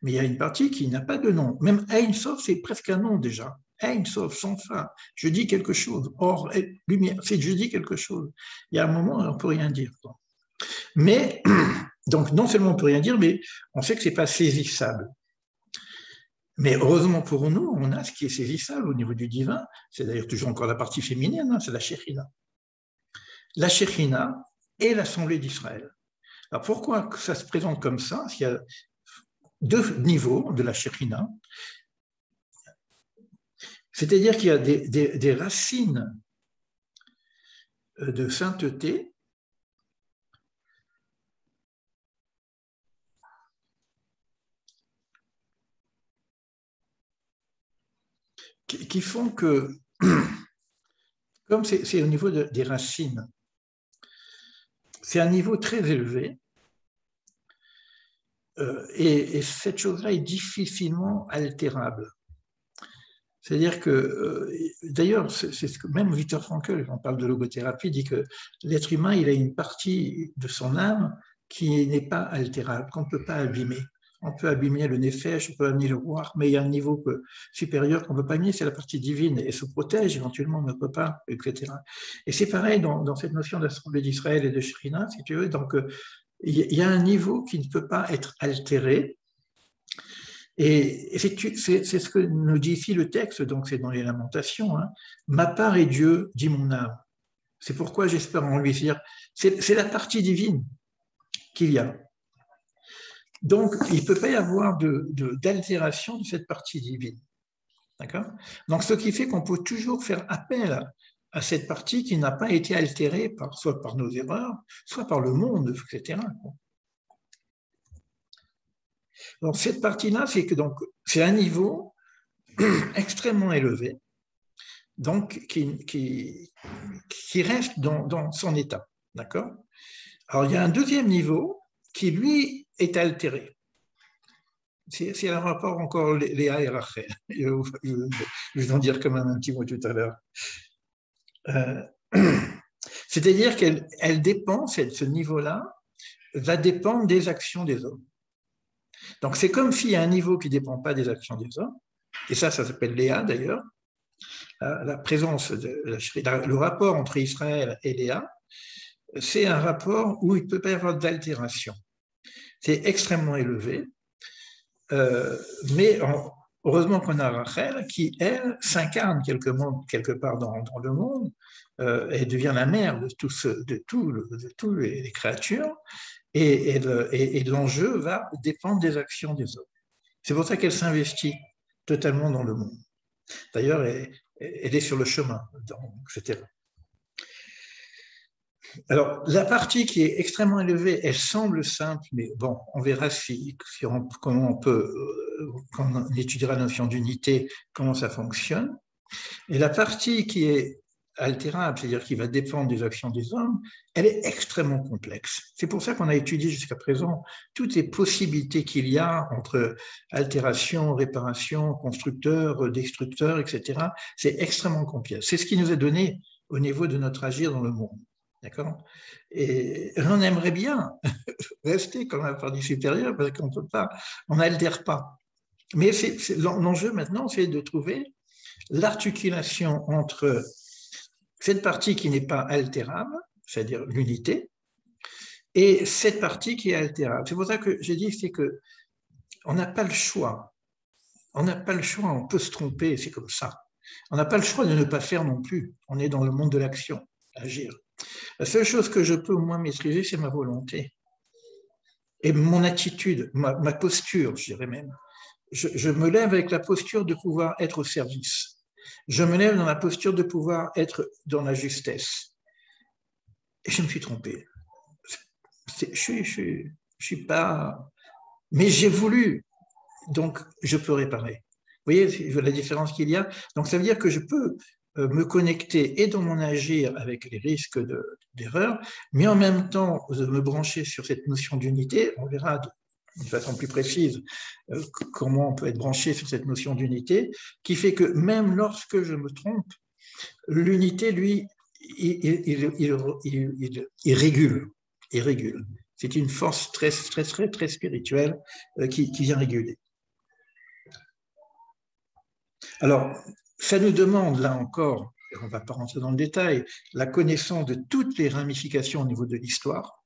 Mais il y a une partie qui n'a pas de nom. Même Ein Sof, c'est presque un nom déjà. Ein Sof, sans fin. Je dis quelque chose. Or, lumière, c'est je dis quelque chose. Il y a un moment, on ne peut rien dire. Mais, donc non seulement on ne peut rien dire, mais on sait que ce n'est pas saisissable. Mais heureusement pour nous, on a ce qui est saisissable au niveau du divin. C'est d'ailleurs toujours encore la partie féminine, hein, c'est la Shekhinah. La Shekhinah et l'Assemblée d'Israël. Alors pourquoi ça se présente comme ça? Il y a deux niveaux de la Shekhinah. C'est-à-dire qu'il y a des racines de sainteté qui font que, comme c'est au niveau des racines, c'est un niveau très élevé, et cette chose-là est difficilement altérable. C'est-à-dire que, d'ailleurs, c'est ce que même Viktor Frankl, quand on parle de logothérapie, dit que l'être humain, il a une partie de son âme qui n'est pas altérable, qu'on ne peut pas abîmer. On peut abîmer le nefesh, on peut abîmer le roi, mais il y a un niveau supérieur qu'on ne peut pas abîmer, c'est la partie divine, et se protège, éventuellement, on ne peut pas, etc. Et c'est pareil dans cette notion d'Assemblée d'Israël et de Shrina, si tu veux. Donc, il y a un niveau qui ne peut pas être altéré. Et c'est ce que nous dit ici le texte, donc c'est dans les Lamentations. Hein. Ma part est Dieu, dit mon âme. C'est pourquoi j'espère en lui. C'est la partie divine qu'il y a. Donc, il ne peut pas y avoir d'altération de cette partie divine. D'accord? Donc, ce qui fait qu'on peut toujours faire appel à cette partie qui n'a pas été altérée soit par nos erreurs, soit par le monde, etc. Donc, cette partie-là, c'est un niveau extrêmement élevé, donc qui reste dans son état. D'accord? Alors, il y a un deuxième niveau qui, lui, est altéré. C'est un rapport encore Léa et Rachel. Je vais en dire quand même un petit mot tout à l'heure. C'est-à-dire qu'elle dépend, ce niveau-là, va dépendre des actions des hommes. Donc, c'est comme s'il y a un niveau qui ne dépend pas des actions des hommes, et ça s'appelle Léa d'ailleurs, la présence, le rapport entre Israël et Léa, c'est un rapport où il ne peut pas y avoir d'altération. C'est extrêmement élevé, mais heureusement qu'on a Rachel qui, elle, s'incarne quelque part dans le monde, elle devient la mère de toutes les créatures, et l'enjeu va dépendre des actions des hommes. C'est pour ça qu'elle s'investit totalement dans le monde. D'ailleurs, elle est sur le chemin, etc. Alors, la partie qui est extrêmement élevée, elle semble simple, mais bon, on verra comment on peut, quand on étudiera la notion d'unité, comment ça fonctionne. Et la partie qui est altérable, c'est-à-dire qui va dépendre des actions des hommes, elle est extrêmement complexe. C'est pour ça qu'on a étudié jusqu'à présent toutes les possibilités qu'il y a entre altération, réparation, constructeur, destructeur, etc. C'est extrêmement complexe. C'est ce qui nous est donné au niveau de notre agir dans le monde. D'accord? Et on aimerait bien rester comme la partie supérieure parce qu'on ne peut pas, on n'altère pas. Mais l'enjeu maintenant, c'est de trouver l'articulation entre cette partie qui n'est pas altérable, c'est-à-dire l'unité, et cette partie qui est altérable. C'est pour ça que j'ai dit c'est que on n'a pas le choix. On n'a pas le choix, on peut se tromper, c'est comme ça. On n'a pas le choix de ne pas faire non plus. On est dans le monde de l'action, agir. La seule chose que je peux au moins maîtriser, c'est ma volonté. Et mon attitude, ma posture, je dirais même. Je me lève avec la posture de pouvoir être au service. Je me lève dans la posture de pouvoir être dans la justesse. Et je me suis trompé. Je suis pas... Mais j'ai voulu, donc je peux réparer. Vous voyez la différence qu'il y a? Donc ça veut dire que je peux me connecter et dans mon agir avec les risques d'erreur, mais en même temps me brancher sur cette notion d'unité. On verra d'une façon plus précise comment on peut être branché sur cette notion d'unité, qui fait que même lorsque je me trompe, l'unité, lui, il régule. Il régule. C'est une force très, très, très, très spirituelle qui vient réguler. Alors, ça nous demande, là encore, on ne va pas rentrer dans le détail, la connaissance de toutes les ramifications au niveau de l'histoire,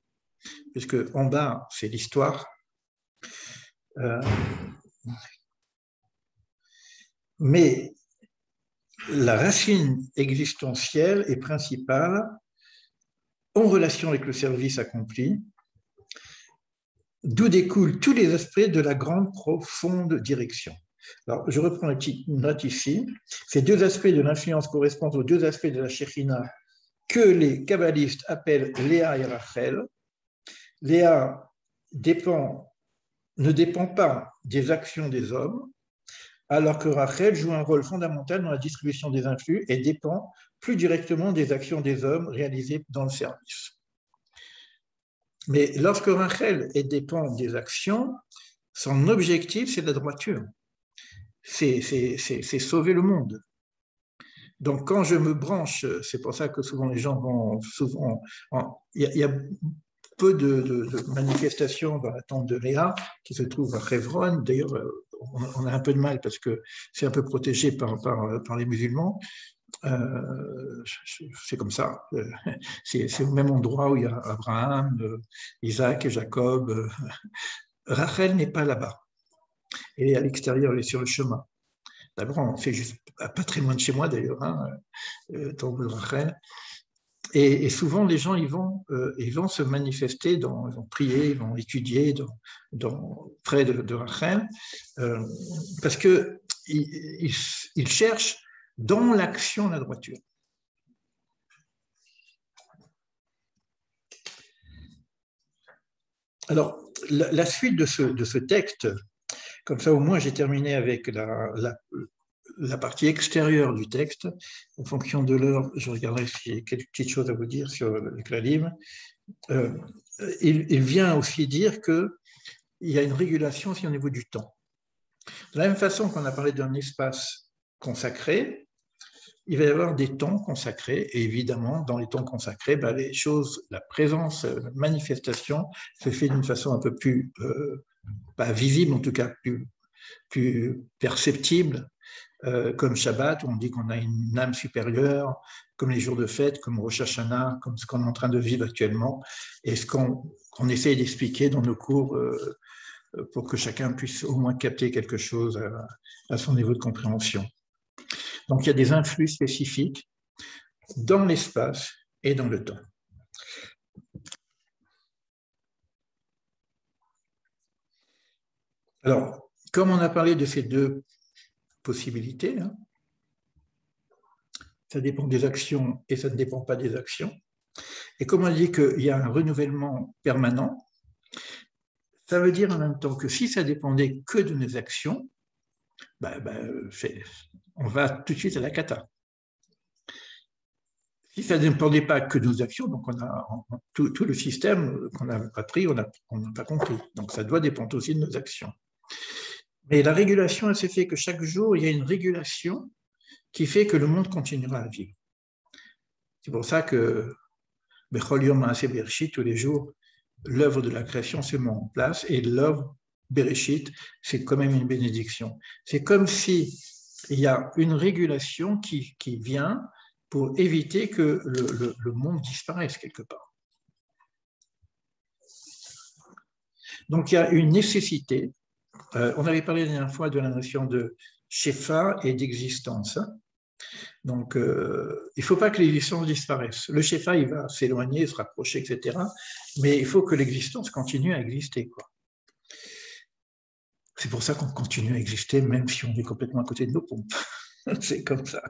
puisque en bas, c'est l'histoire. Mais la racine existentielle et principale, en relation avec le service accompli, d'où découlent tous les aspects de la grande profonde direction. Alors, je reprends une petite note ici. Ces deux aspects de l'influence correspondent aux deux aspects de la Shekhinah que les kabbalistes appellent Léa et Rachel. Léa ne dépend pas des actions des hommes, alors que Rachel joue un rôle fondamental dans la distribution des influx et dépend plus directement des actions des hommes réalisées dans le service. Mais lorsque Rachel dépend des actions, son objectif, c'est la droiture. C'est sauver le monde. Donc, quand je me branche, c'est pour ça que souvent les gens vont souvent... Il y a peu de manifestations dans la tombe de Léa qui se trouve à Hebron. D'ailleurs, on a un peu de mal parce que c'est un peu protégé par les musulmans. C'est comme ça. C'est au même endroit où il y a Abraham, Isaac et Jacob. Rachel n'est pas là-bas. Elle est à l'extérieur, elle est sur le chemin. D'abord, c'est juste pas très loin de chez moi d'ailleurs, tombe de Rachel. Et souvent, les gens ils vont se manifester, ils vont prier, ils vont étudier près de Rachel, parce qu'ils cherchent dans l'action la droiture. Alors, la suite de ce texte, comme ça au moins j'ai terminé avec la partie extérieure du texte. En fonction de l'heure, je regarderai s'il y a quelques petites choses à vous dire sur le Klalim. Il vient aussi dire qu'il y a une régulation aussi au niveau du temps. De la même façon qu'on a parlé d'un espace consacré, il va y avoir des temps consacrés, et évidemment, dans les temps consacrés, les choses, la présence, la manifestation se fait d'une façon un peu plus, pas visible, en tout cas plus perceptible, comme Shabbat, où on dit qu'on a une âme supérieure, comme les jours de fête, comme Rosh Hashanah, comme ce qu'on est en train de vivre actuellement, et ce qu'on essaye d'expliquer dans nos cours pour que chacun puisse au moins capter quelque chose à son niveau de compréhension. Donc, il y a des influx spécifiques dans l'espace et dans le temps. Alors, comme on a parlé de ces deux possibilités, ça dépend des actions et ça ne dépend pas des actions. Et comme on dit qu'il y a un renouvellement permanent, ça veut dire en même temps que si ça dépendait que de nos actions, on va tout de suite à la cata. Si ça ne dépendait pas que de nos actions, donc tout le système qu'on n'a pas pris, on n'a pas compris. Donc ça doit dépendre aussi de nos actions. Mais la régulation, elle s'est fait que chaque jour, il y a une régulation qui fait que le monde continuera à vivre. C'est pour ça que Bechol Yom Maaseh Bereshit, tous les jours, l'œuvre de la création se met en place et l'œuvre Bereshit, c'est quand même une bénédiction. C'est comme si il y a une régulation qui vient pour éviter que le monde disparaisse quelque part. Donc il y a une nécessité. On avait parlé la dernière fois de la notion de shefa et d'existence. Donc, il ne faut pas que l'existence disparaisse. Le shefa, il va s'éloigner, se rapprocher, etc. Mais il faut que l'existence continue à exister, quoi. C'est pour ça qu'on continue à exister, même si on est complètement à côté de nos pompes. C'est comme ça.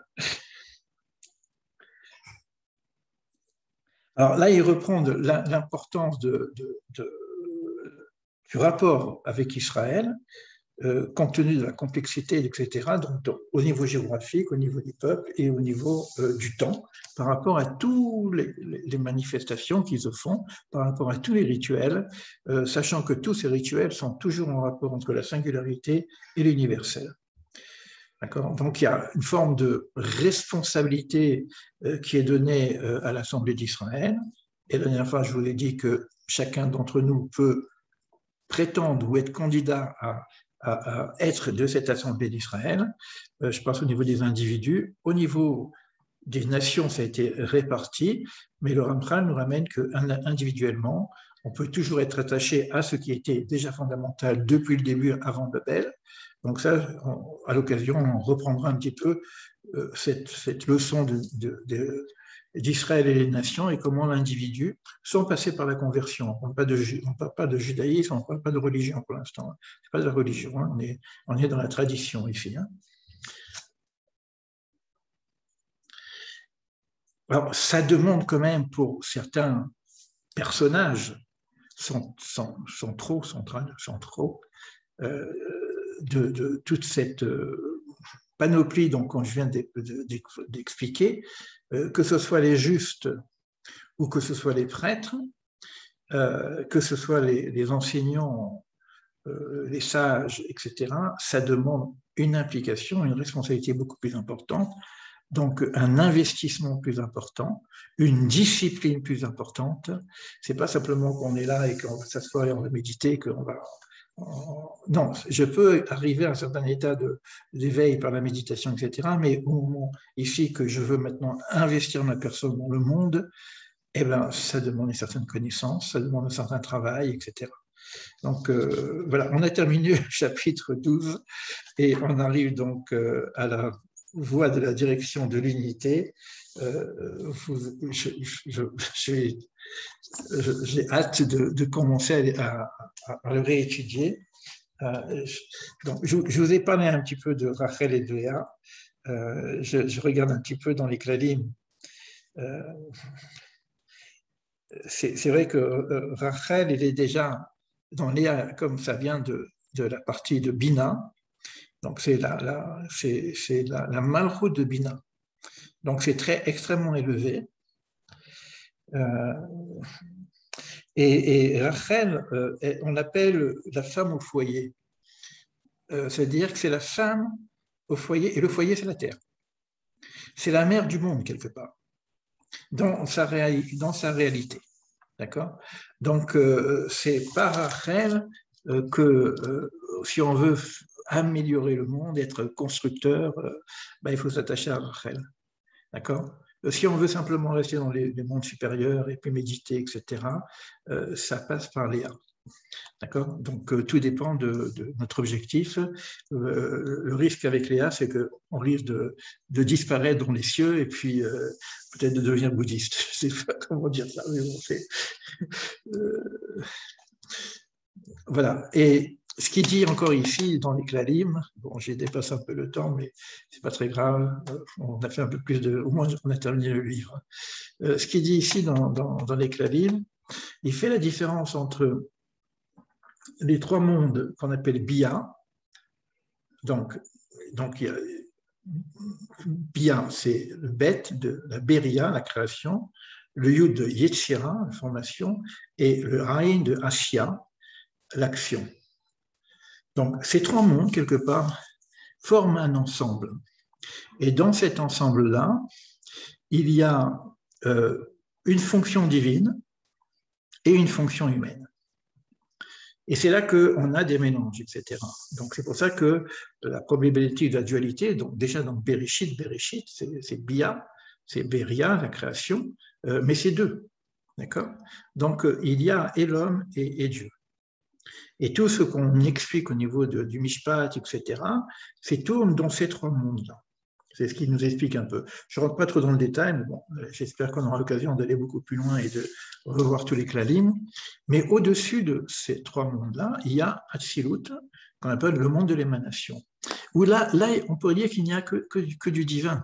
Alors là, il reprend l'importance du rapport avec Israël, compte tenu de la complexité, etc., donc au niveau géographique, au niveau du peuple et au niveau du temps, par rapport à toutes les manifestations qu'ils se font, par rapport à tous les rituels, sachant que tous ces rituels sont toujours en rapport entre la singularité et l'universel. D'accord ? Donc il y a une forme de responsabilité qui est donnée à l'Assemblée d'Israël. Et la dernière fois, je vous ai dit que chacun d'entre nous peut prétendre ou être candidat à être de cette Assemblée d'Israël. Je pense au niveau des individus. Au niveau des nations, ça a été réparti, mais le Ramchal nous ramène qu'individuellement, on peut toujours être attaché à ce qui était déjà fondamental depuis le début, avant Babel. Donc ça, à l'occasion, on reprendra un petit peu cette leçon d'Israël et les nations et comment l'individu, sans passer par la conversion, on ne parle pas de judaïsme, on ne parle pas de religion pour l'instant, c'est pas de la religion, hein, on est dans la tradition ici. Hein. Alors, ça demande quand même pour certains personnages centraux de toute cette panoplie donc, que je viens d'expliquer, que ce soit les justes ou que ce soit les prêtres, que ce soit les enseignants, les sages, etc., ça demande une implication, une responsabilité beaucoup plus importante, donc un investissement plus important, une discipline plus importante. C'est pas simplement qu'on est là et qu'on va s'asseoir et on va méditer, qu'on va... Non, je peux arriver à un certain état d'éveil par la méditation, etc., mais au moment ici que je veux maintenant investir ma personne dans le monde, eh ben, ça demande une certaine connaissance, ça demande un certain travail, etc. Donc voilà, on a terminé le chapitre 12 et on arrive donc à la voie de la direction de l'unité. J'ai hâte de commencer à le réétudier. Donc, je vous ai parlé un petit peu de Rachel et de Léa. Je regarde un petit peu dans les Klalim. C'est vrai que Rachel, elle est déjà dans Léa, comme ça vient de la partie de Bina. Donc, c'est la malchoute de Bina. Donc, c'est extrêmement élevé. Et Rachel, on l'appelle la femme au foyer. C'est-à-dire que c'est la femme au foyer, et le foyer, c'est la terre. C'est la mère du monde, quelque part, dans sa réalité. D'accord ? Donc, c'est par Rachel que si on veut améliorer le monde, être constructeur, il faut s'attacher à Rachel. D'accord ? Si on veut simplement rester dans les mondes supérieurs et puis méditer, etc., ça passe par Léa. D'accord ? Donc, tout dépend de notre objectif. Le risque avec Léa, c'est qu'on risque de disparaître dans les cieux et puis peut-être de devenir bouddhiste. Je ne sais pas comment dire ça, mais bon, c'est... voilà. Et ce qu'il dit encore ici dans les Klalim, bon, j'ai dépassé un peu le temps, mais c'est pas très grave, on a fait un peu plus de, au moins on a terminé le livre. Ce qu'il dit ici dans les Klalim, il fait la différence entre les trois mondes qu'on appelle Bia, donc il y a Bia, c'est le Bet de la Beria, la création, le Yud de Yetzira, la formation, et le Aïn de Ashia, l'action. Donc, ces trois mondes, quelque part, forment un ensemble. Et dans cet ensemble-là, il y a une fonction divine et une fonction humaine. Et c'est là qu'on a des mélanges, etc. Donc, c'est pour ça que la probabilité de la dualité, donc déjà dans Bereshit, c'est Bia, c'est Beria, la création, mais c'est deux. D'accord? Donc, il y a et l'homme et Dieu. Et tout ce qu'on explique au niveau du Mishpat, etc., c'est tourne dans ces trois mondes-là. C'est ce qui nous explique un peu. Je ne rentre pas trop dans le détail, mais bon, j'espère qu'on aura l'occasion d'aller beaucoup plus loin et de revoir tous les klalim. Mais au-dessus de ces trois mondes-là, il y a Hatzilut, qu'on appelle le monde de l'émanation. Où là, on pourrait dire qu'il n'y a que du divin.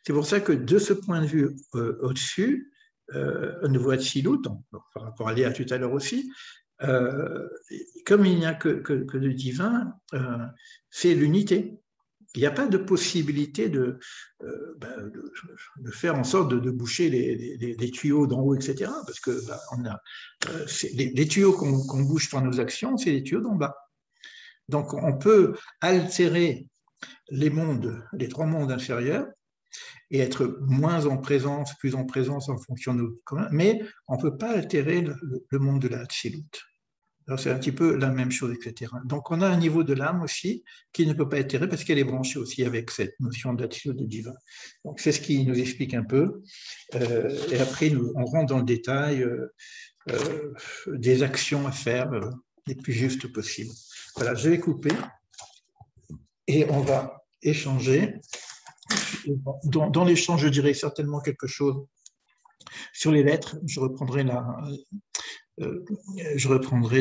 C'est pour ça que de ce point de vue au-dessus, au niveau Hatzilut, par rapport à Léa tout à l'heure aussi, comme il n'y a que du divin, c'est l'unité. Il n'y a pas de possibilité de faire en sorte de boucher les tuyaux d'en haut, etc. Parce que les tuyaux qu'on bouge par nos actions, c'est les tuyaux d'en bas. Donc on peut altérer les trois mondes inférieurs et être moins en présence, plus en présence en fonction de nos communs, mais on ne peut pas altérer le monde de la Hatzilut. Alors c'est un petit peu la même chose, etc. Donc on a un niveau de l'âme aussi qui ne peut pas être terré parce qu'elle est branchée aussi avec cette notion d'attitude de divin. Donc c'est ce qui nous explique un peu. Et après, on rentre dans le détail des actions à faire les plus justes possibles. Voilà, je vais couper et on va échanger. Dans l'échange, je dirai certainement quelque chose sur les lettres. Je reprendrai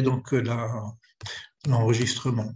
donc l'enregistrement.